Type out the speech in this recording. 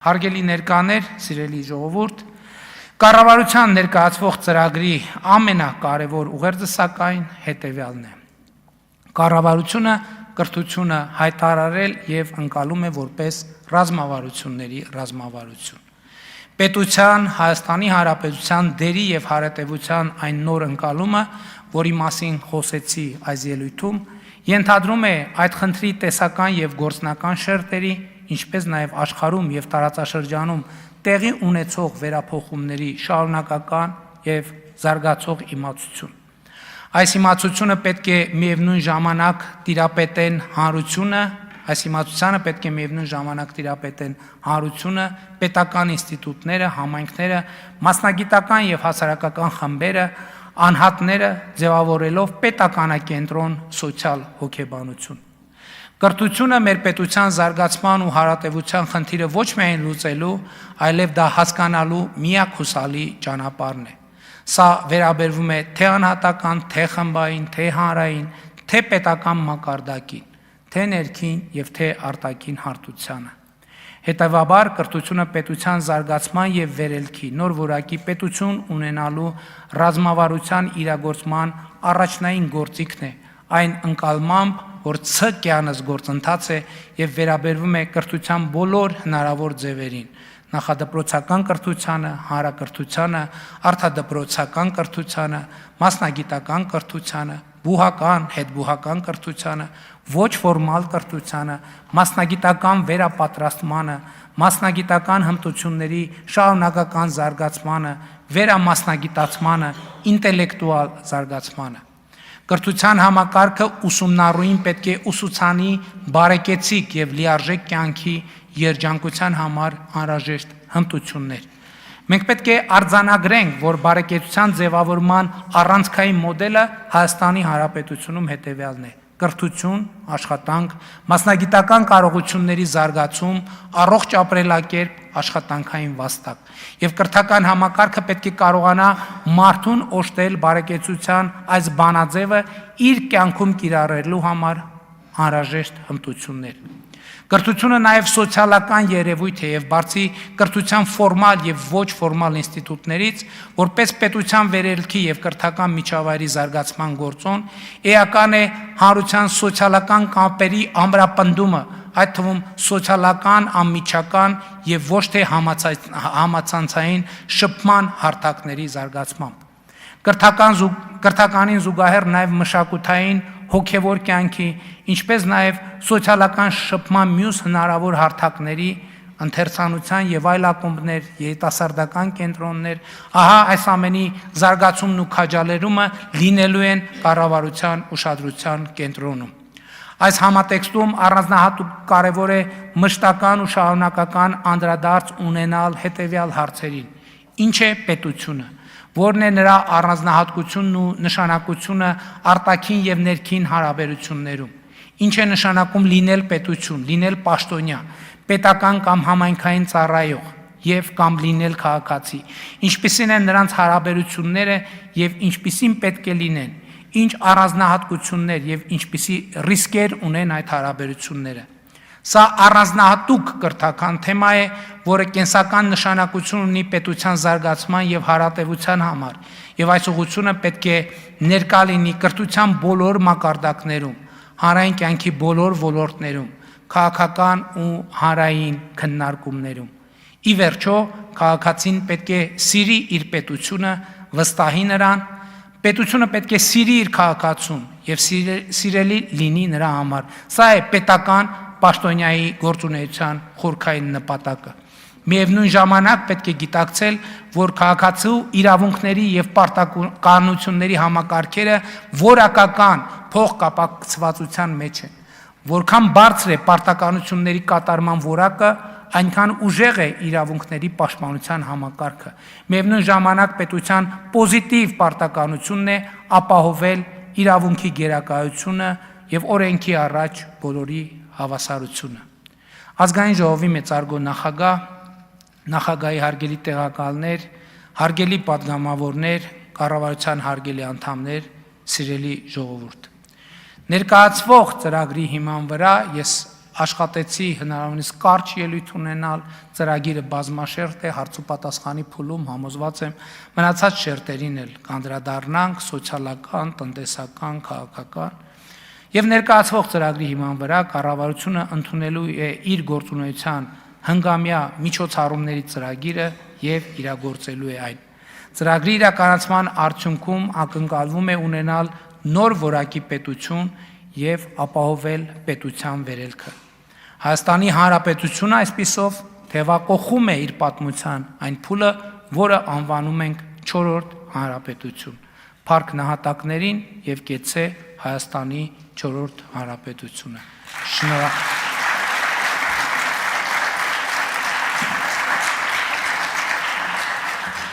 Հարգելի ներկաներ, սիրելի ժողովուրդ, կառավարության ներկայացվող ծրագրի ամենակարևոր ուղերձը սակայն հետևյալն է։ Կառավարությունը կրթությունը հայտարարել եւ ընկալում է որպես ռազմավարությունների ռազմավարություն։ Պետության, Հայաստանի Հանրապետության դերի եւ հարատեվության այն նոր ընկալումը, որի մասին խոսեցի այս ելույթում, ենթադրում է այդ խնդրի տեսական եւ գործնական շերտերի, ինչպես նաև աշխարհում եւ տարածաշրջանում տեղի ունեցող վերափոխումների շարունակական եւ զարգացող իմացություն։ Այս իմացությունը պետք է միևնույն ժամանակ տիրապետեն հանրությունը, այս իմացությանը պետք է միևնույն ժամանակ տիրապետեն հանրությունը, պետական ինստիտուտները, համայնքները, մասնագիտական եւ հասարակական խմբերը, անհատները ձևավորելով պետականակենտրոն սոցիալ հոգեբանություն։ Կրթությունը մեր պետության զարգացման ու հարատևության խնդիրը ոչ միայն լուծելու, այլև դա հասկանալու միակ հուսալի ճանապարհն է։ Սա վերաբերվում է թե անհատական, թե խմբային, թե հանրային, թե պետական մակարդակին, թե ներքին եւ թե արտաքին հարթությանը։ Հետևաբար կրթությունը պետության զարգացման եւ վերելքի նոր որակի պետություն ունենալու ռազմավարության իրագործման առաջնային գործիքն է, այն ընկալմամբ որ ցկյանս գործընթաց է եւ վերաբերվում է կրթության բոլոր հնարավոր ձևերին, նախադպրոցական կրթությանը, հանրակրթությանը, արտադպրոցական կրթությանը, մասնագիտական կրթությանը, բուհական, հետբուհական կրթությանը, ոչ ֆորմալ կրթությանը, մասնագիտական վերապատրաստմանը, մասնագիտական հմտությունների շարունակական զարգացմանը, վերամասնագիտացմանը, ինտելեկտուալ զարգացմանը։ Կրթության համակարգը ուսումնառուին պետք է ուսուցանի բարեկեցիկ եւ լիարժեք կյանքի երջանկության համար անհրաժեշտ հմտություններ։ Մենք պետք է արձանագրենք, որ բարեկեցության ձևավորման առանցքային մոդելը Հայաստանի Հանրապետությունում հետևյալն է. կրթություն, աշխատանք, մասնագիտական կարողությունների զարգացում, առողջ ապրելակերպ, աշխատանքային վաստակ։ Եվ կրթական համակարգը պետք է կարողանա մարդուն օժտել բարեկեցության այս բանաձևը իր կյանքում կիրառելու համար անհրաժեշտ հմտություններ։ Կրթությունը նաև սոցիալական երևույթ է եւ բացի կրթության ֆորմալ եւ ոչ ֆորմալ ինստիտուտներից, որպես պետության վերելքի եւ կրթական միջավայրի զարգացման գործոն, էական է հանրության սոցիալական կապերի ամրապնդումը, այդ թվում սոցիալական, անմիջական եւ ոչ թե համացանցային շփման հարթակների զարգացմամբ։ Կրթականին զուգահեռ նաև մշակութային հոգևոր կյանքի, ինչպես նաև սոցիալական շփման մյուս հնարավոր հարթակների, ընթերցանության եւ այլ ակումբներ, երիտասարդական կենտրոններ, ահա այս ամենի զարգացումն ու քաջալերումը լինելու են կառավարության ուշադրության կենտրոնում։ Այս համատեքստում առանձնահատուկ կարևոր է մշտական ու շարունակական անդրադարձ ունենալ հետևյալ հարցերին. Ինչ է պետությունը, որն է նրա առանձնահատկությունն ու նշանակությունը արտաքին եւ ներքին հարաբերություններում, ինչ է նշանակում լինել պետություն, լինել պաշտոնյա, պետական կամ համայնքային ծառայող եւ կամ լինել քաղաքացի, ինչպիսին են նրանց հարաբերությունները եւ ինչպիսին պետք է լինեն, ինչ առանձնահատկություններ եւ ինչպիսի ռիսկեր ունեն այդ հարաբերությունները։ Սա առանձնահատուկ կրթական թեմա է, որը կենսական նշանակություն ունի պետության զարգացման եւ հարատեվության համար, եւ այս ուղղությունը պետք է ներկա լինի կրթության բոլոր մակարդակներում, հանրային կյանքի բոլոր ոլորտներում, քաղաքական ու հանրային քննարկումներում։ Ի վերջո, քաղաքացին պետք է սիրի իր պետությունը, վստահի նրան, պետությունը պետք է սիրի իր քաղաքացուն եւ սիրելի լինի նրա համար։ Սա է պետական պաշտոնյայի գործունեության խորքային նպատակը։ Միևնույն ժամանակ պետք է գիտակցել, որ քաղաքացու իրավունքների եւ պարտականությունների համակարգերը որակական փոխկապակցվածության մեջ են։ Որքան բարձր է պարտականությունների կատարման որակը, այնքան ուժեղ է իրավունքների պաշտպանության համակարգը։ Միևնույն ժամանակ պետության պոզիտիվ պարտականությունն է ապահովել իրավունքի գերակայությունը եւ օրենքի առաջ բոլորի հավասարությունը։ Ազգային ժողովի մեծարգո նախագահ, նախագահի հարգելի տեղակալներ, հարգելի պատգամավորներ, կառավարության հարգելի անդամներ, սիրելի ժողովուրդ։ Ներկայացվող ծրագրի հիման վրա ես աշխատեցի հնարավորինս կարճ ելույթ ունենալ, ծրագիրը բազմաշերտ է, հարց ու պատասխանի փուլում համոզված եմ մնացած շերտերին էլ կանդրադառնանք սոցիալական, տնտեսական, քաղաքական եւ ներկայացվող ծրագրի հիման վրա կառավարությունը ընդունելու է իր գործունեության հնգամյա միջոցառումների ծրագիրը եւ իրագործելու է այն։ Ծրագրի իրականացման արդյունքում ակնկալվում է ունենալ նոր որակի պետություն եւ ապահովել պետության վերելքը։ Հայաստանի Հանրապետությունը այսպիսով թևակողում է իր պատմության այն փուլը, որը անվանում ենք 4-րդ հանրապետություն։ Փառք նահատակներին եւ կեցցե Հայաստանի 4-րդ հանրապետությունը։ Շնորհակալ